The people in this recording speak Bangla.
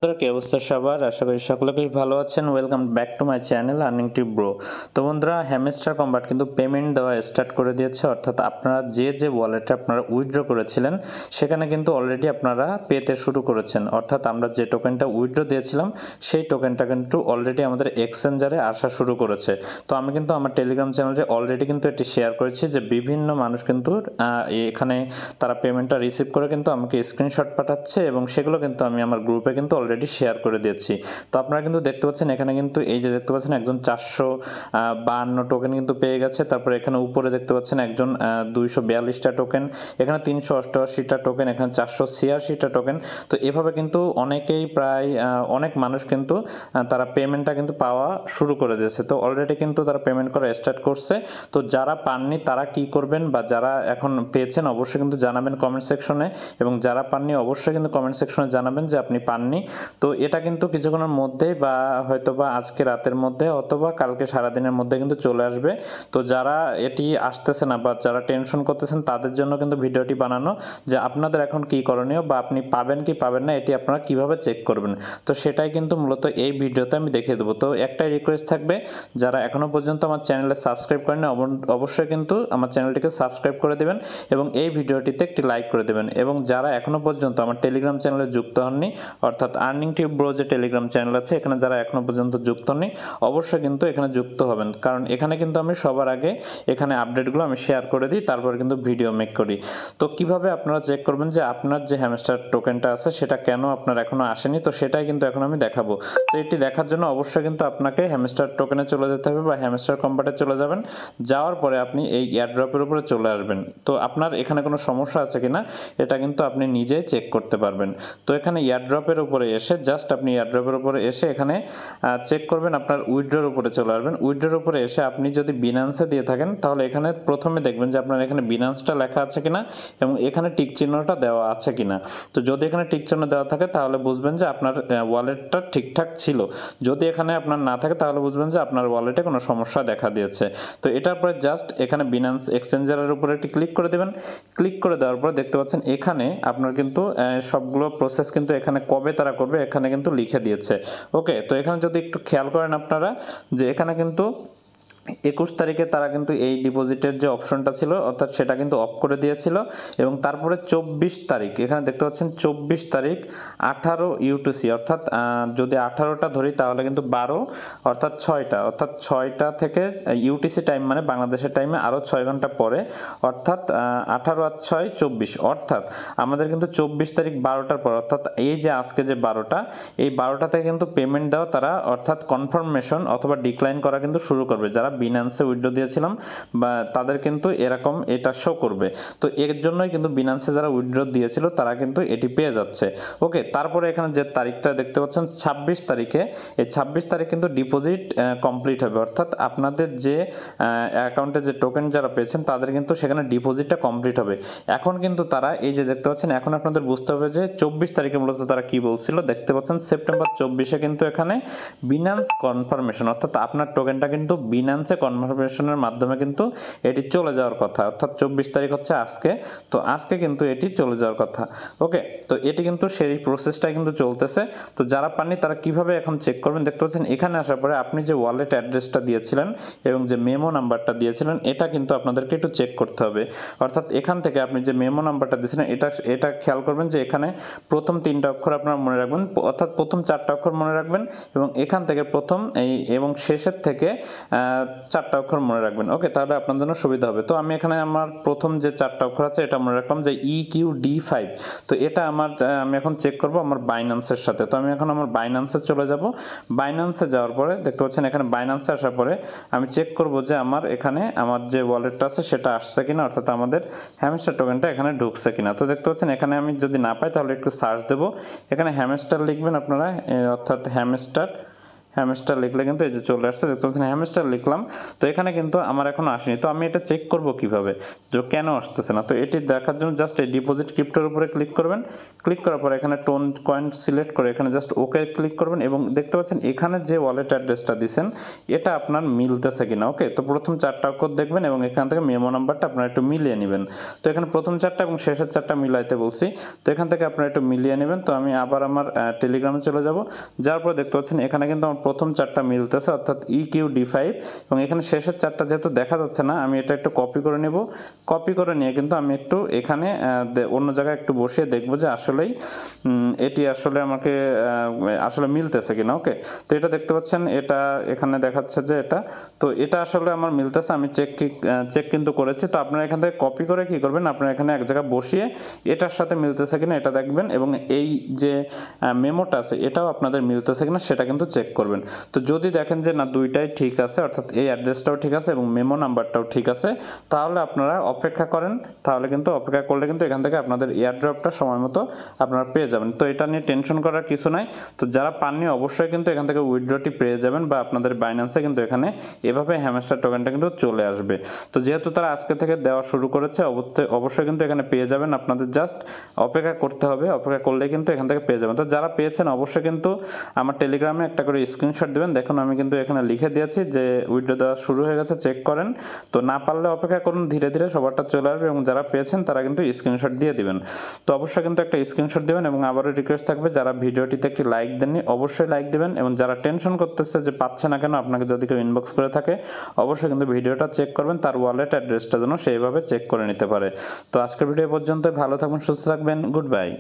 বন্ধুরা, কি অবস্থা সবার? আশা করি সকলেই ভালো আছেন। Welcome back to my channel earning tip bro. তো বন্ধুরা, হ্যামস্টার কম্বাট কিন্তু পেমেন্ট দেওয়া স্টার্ট করে দিয়েছে। অর্থাৎ আপনারা যে ওয়ালেটে আপনারা উইথড্র করেছিলেন সেখানে কিন্তু অলরেডি আপনারা পেতে শুরু করেছেন। অর্থাৎ আমরা যে টোকেনটা উইথড্র দিয়েছিলাম সেই টোকেনটা কিন্তু অলরেডি আমাদের এক্সচেঞ্জারে আসা শুরু করেছে। তো আমি কিন্তু আমার টেলিগ্রাম চ্যানেলে অলরেডি কিন্তু এটি শেয়ার করেছি যে বিভিন্ন মানুষ কিন্তু এখানে তারা পেমেন্টটা রিসিভ করে কিন্তু আমাকে স্ক্রিনশট পাঠাচ্ছে এবং সেগুলো কিন্তু আমি আমার গ্রুপে কিন্তু অলরেডি শেয়ার করে দিয়েছি। তো আপনারা কিন্তু দেখতে পাচ্ছেন এখানে কিন্তু এই যে দেখতে পাচ্ছেন একজন 452 টোকেন কিন্তু পেয়ে গেছে। তারপরে এখানে উপরে দেখতে পাচ্ছেন একজন 242টা টোকেন, এখানে 388টা টোকেন, এখানে 486টা টোকেন। তো এভাবে কিন্তু অনেকেই প্রায় অনেক মানুষ কিন্তু তারা পেমেন্টটা কিন্তু পাওয়া শুরু করে দিয়েছে। তো অলরেডি কিন্তু তারা পেমেন্ট করা স্টার্ট করছে। তো যারা পাননি তারা কি করবেন, বা যারা এখন পেয়েছেন অবশ্যই কিন্তু জানাবেন কমেন্ট সেকশনে, এবং যারা পাননি অবশ্যই কিন্তু কমেন্ট সেকশনে জানাবেন যে আপনি পাননি। তো এটা কিন্তু কিছুক্ষণের মধ্যেই বা হয়তো বা আজকে রাতের মধ্যে অথবা কালকে সারাদিনের মধ্যে কিন্তু চলে আসবে। তো যারা এটি আসতেছে না বা যারা টেনশন করতেছেন তাদের জন্য কিন্তু ভিডিওটি বানানো, যে আপনাদের এখন কি করণীয় বা আপনি পাবেন কি পাবেন না এটি আপনারা কিভাবে চেক করবেন। তো সেটাই কিন্তু মূলত এই ভিডিওতে আমি দেখিয়ে দেবো। তো একটাই রিকোয়েস্ট থাকবে, যারা এখনও পর্যন্ত আমার চ্যানেলে সাবস্ক্রাইব করেন অবশ্যই কিন্তু আমার চ্যানেলটিকে সাবস্ক্রাইব করে দেবেন এবং এই ভিডিওটিতে একটি লাইক করে দেবেন। এবং যারা এখনও পর্যন্ত আমার টেলিগ্রাম চ্যানেলে যুক্ত হননি, অর্থাৎ আর্নিং টিপ ব্রো যে টেলিগ্রাম চ্যানেল আছে এখানে যারা এখনও পর্যন্ত যুক্ত হননি অবশ্যই কিন্তু এখানে যুক্ত হবেন, কারণ এখানে কিন্তু আমি সবার আগে এখানে আপডেটগুলো আমি শেয়ার করে দিই, তারপর কিন্তু ভিডিও মেক করি। তো কিভাবে আপনারা চেক করবেন যে আপনার যে হ্যামস্টার টোকেনটা আছে সেটা কেন আপনার এখনও আসেনি, তো সেটাই কিন্তু এখন আমি দেখাবো। তো এটি দেখার জন্য অবশ্যই কিন্তু আপনাকে হ্যামস্টার টোকেনে চলে যেতে হবে বা হ্যামস্টার কম্বাটে চলে যাবেন। যাওয়ার পরে আপনি এই এয়ারড্রপের উপরে চলে আসবেন। তো আপনার এখানে কোনো সমস্যা আছে কিনা এটা কিন্তু আপনি নিজেই চেক করতে পারবেন। তো এখানে এয়ারড্রপের উপরে এসে জাস্ট আপনি এয়ারড্রপের উপরে এসে এখানে চেক করবেন, আপনার উইথড্রর উপরে চলে আসবেন। উইথড্রর উপরে এসে আপনি যদি বিনান্সে দিয়ে থাকেন তাহলে এখানে প্রথমে দেখবেন যে আপনার এখানে বিনান্সটা লেখা আছে কিনা এবং এখানে টিক চিহ্নটা দেওয়া আছে কিনা। তো যদি এখানে টিক চিহ্ন দেওয়া থাকে তাহলে বুঝবেন যে আপনার ওয়ালেটটা ঠিকঠাক ছিল। যদি এখানে আপনার না থাকে তাহলে বুঝবেন যে আপনার ওয়ালেটে কোনো সমস্যা দেখা দিয়েছে। তো এটার পরে জাস্ট এখানে বিনান্স এক্সচেঞ্জারের উপরে একটি ক্লিক করে দেবেন। ক্লিক করে দেওয়ার পর দেখতে পাচ্ছেন এখানে আপনার কিন্তু সবগুলো প্রসেস কিন্তু এখানে কবে তারা করবে এখানে কিন্তু লিখে দিয়েছে। ওকে, তো এখানে যদি একটু খেয়াল করেন আপনারা যে এখানে কিন্তু 21 তারিখে তারা কিন্তু এই ডিপোজিটের যে অপশনটা ছিল অর্থাৎ সেটা কিন্তু অফ করে দিয়েছিল। এবং তারপরে 24 তারিখ এখানে দেখতে পাচ্ছেন 24 তারিখ 18 ইউটিসি, অর্থাৎ যদি 18টা ধরি তাহলে কিন্তু 12 অর্থাৎ 6টা থেকে ইউটিসি টাইম মানে বাংলাদেশের টাইমে আরও 6 ঘন্টা পরে, অর্থাৎ 18 আর 6 24, অর্থাৎ আমাদের কিন্তু 24 তারিখ 12টার পর, অর্থাৎ এই যে আজকে যে 12টা, এই 12টা থেকে কিন্তু পেমেন্ট দেওয়া তারা অর্থাৎ কনফার্মেশন অথবা ডিক্লাইন করা কিন্তু শুরু করবে। যারা বিনান্সে উইথড্র দিয়েছিলাম বা তাদের কিন্তু এরকম এটা শো করবে। তো এর জন্যই কিন্তু বিনান্সে যারা উইথড্র দিয়েছিল তারা কিন্তু এটি পেয়ে যাচ্ছে। ওকে, তারপরে এখানে যে তারিখটা দেখতে পাচ্ছেন 26 তারিখে, এই 26 তারিখ কিন্তু ডিপোজিট কমপ্লিট হবে, অর্থাৎ আপনাদের যে অ্যাকাউন্টে যে টোকেন যারা পেয়েছেন তাদের কিন্তু সেখানে ডিপোজিটটা কমপ্লিট হবে। এখন কিন্তু তারা এই যে দেখতে পাচ্ছেন, এখন আপনাদের বুঝতে হবে যে 24 তারিখে মূলত তারা কি বলছিল। দেখতে পাচ্ছেন সেপ্টেম্বর 24-এ কিন্তু এখানে বিনান্স কনফার্মেশন, অর্থাৎ আপনার টোকেনটা কিন্তু বিনান্সে কনফার্মেশনের মাধ্যমে কিন্তু এটি চলে যাওয়ার কথা, অর্থাৎ 24 তারিখ হচ্ছে আজকে। তো আজকে কিন্তু এটি চলে যাওয়ার কথা। ওকে, তো এটি কিন্তু সেই প্রসেসটাই কিন্তু চলতেছে। তো যারা পাননি তারা কিভাবে এখন চেক করবেন, দেখতে পাচ্ছেন এখানে আসার পরে আপনি যে ওয়ালেট অ্যাড্রেসটা দিয়েছিলেন এবং যে মেমো নাম্বারটা দিয়েছিলেন এটা কিন্তু আপনাদেরকে একটু চেক করতে হবে। অর্থাৎ এখান থেকে আপনি যে মেমো নাম্বারটা দিয়েছিলেন এটা খেয়াল করবেন যে এখানে প্রথম 3টা অক্ষর আপনারা মনে রাখবেন, অর্থাৎ প্রথম 4টা অক্ষর মনে রাখবেন এবং এখান থেকে প্রথম এবং শেষের থেকে 4টা অক্ষর মনে রাখবেন। ওকে, তাহলে আপনার জন্য সুবিধা হবে। তো আমি এখানে আমার প্রথম যে 4টা অক্ষর আছে এটা মনে রাখলাম যে EQD5। তো এটা আমি এখন চেক করব আমার বাইন্যান্সের সাথে। তো আমি এখন আমার বাইন্যান্সে চলে যাব। বাইন্যান্সে যাওয়ার পরে দেখতে পাচ্ছেন এখানে বাইন্যান্সে আসার পরে আমি চেক করব যে আমার এখানে আমার যে ওয়ালেটটা আছে সেটা আসছে কিনা, অর্থাৎ আমাদের হ্যামস্টার টোকেনটা এখানে ঢুকছে কিনা। তো দেখতে পাচ্ছেন এখানে আমি যদি না পাই তাহলে একটু সার্চ দেব। এখানে হ্যামস্টার লিখবেন আপনারা, অর্থাৎ হ্যামস্টার লিখলে কিন্তু এই যে চলে আসছে, দেখতে পাচ্ছেন হ্যামস্টার লিখলাম। তো এখানে কিন্তু আমার এখনো আসেনি। তো আমি এটা চেক করব কিভাবে যে কেন আসতেছে না? তো এটি দেখার জন্য জাস্ট এই ডিপোজিট ক্রিপ্টোর উপরে ক্লিক করবেন। ক্লিক করার পর এখানে টোন কয়েন সিলেক্ট করে এখানে জাস্ট ওকে ক্লিক করবেন এবং দেখতে পাচ্ছেন এখানে যে ওয়ালেট অ্যাড্রেসটা দিয়েছেন এটা আপনার মিলতেছে কিনা। ওকে, তো প্রথম 4টা অক্ষর দেখবেন এবং এখান থেকে মেমো নাম্বারটা আপনারা একটু মিলিয়ে নেবেন। তো এখানে প্রথম 4টা এবং শেষের 4টা মিলাইতে বলছি, তো এখান থেকে আপনারা একটু মিলিয়ে নেবেন। তো আমি আবার আমার টেলিগ্রামে চলে যাব, যার পরে দেখতে পাচ্ছেন এখানে কিন্তু আমার প্রথম 4টা মিলতেছে অর্থাৎ EQD5 এবং এখানে শেষের 4টা যেহেতু দেখা যাচ্ছে না, আমি এটা একটু কপি করে নেব। কপি করে নিয়ে কিন্তু আমি একটু এখানে অন্য জায়গায় একটু বসিয়ে দেখবো যে আসলেই এটি আসলে আমাকে আসলে মিলতেছে কিনা। ওকে, তো এটা দেখতে পাচ্ছেন এটা এখানে দেখাচ্ছে যে এটা, তো এটা আসলে আমার মিলতেছে, আমি চেক কিন্তু করেছি। তো আপনারা এখান থেকে কপি করে কি করবেন, আপনারা এখানে এক জায়গায় বসিয়ে এটার সাথে মিলতেছে কিনা এটা দেখবেন এবং এই যে মেমোটা আছে এটাও আপনাদের মিলতেছে কিনা সেটা কিন্তু চেক করবেন। তো যদি দেখেন যে না দুইটাই ঠিক আছে, অর্থাৎ এই অ্যাড্রেসটাও ঠিক আছে এবং মেমো নাম্বারটাও ঠিক আছে, তাহলে আপনারা অপেক্ষা করেন। তাহলে কিন্তু অপেক্ষা করলে কিন্তু এখান থেকে আপনাদের এয়ারড্রপটা সময় মতো আপনারা পেয়ে যাবেন। তো এটা নিয়ে টেনশন করার কিছু নাই। তো যারা পাননি অবশ্যই কিন্তু এখান থেকে উইথড্রটি পেয়ে যাবেন বা আপনাদের বাইন্যান্সে কিন্তু এখানে এভাবে হ্যামস্টার টোকেনটা কিন্তু চলে আসবে। তো যেহেতু তারা আজকে থেকে দেওয়া শুরু করেছে অবশ্যই কিন্তু এখানে পেয়ে যাবেন। আপনাদের জাস্ট অপেক্ষা করতে হবে, অপেক্ষা করলে কিন্তু এখান থেকে পেয়ে যাবেন। তো যারা পেয়েছেন অবশ্যই কিন্তু আমার টেলিগ্রামে একটা করে স্ক্রিনশট দেবেন। দেখুন আমি কিন্তু এখানে লিখে দিয়েছি যে উইথড্র দেওয়া শুরু হয়ে গেছে, চেক করেন। তো না পারলে অপেক্ষা করুন, ধীরে ধীরে সবারটা চলে আসবে এবং যারা পেয়েছেন তারা কিন্তু স্ক্রিনশট দিয়ে দিবেন। তো অবশ্যই কিন্তু একটা স্ক্রিনশট দেবেন এবং আবারও রিকোয়েস্ট থাকবে যারা ভিডিওটিতে একটি লাইক দেননি অবশ্যই লাইক দেবেন এবং যারা টেনশন করতেছে যে পাচ্ছে না কেন, আপনাকে যদি কেউ ইনবক্স করে থাকে অবশ্যই কিন্তু ভিডিওটা চেক করবেন, তার ওয়ালেট অ্যাড্রেসটা যেন সেইভাবে চেক করে নিতে পারে। তো আজকের ভিডিও পর্যন্ত, ভালো থাকবেন, সুস্থ থাকবেন, গুড বাই।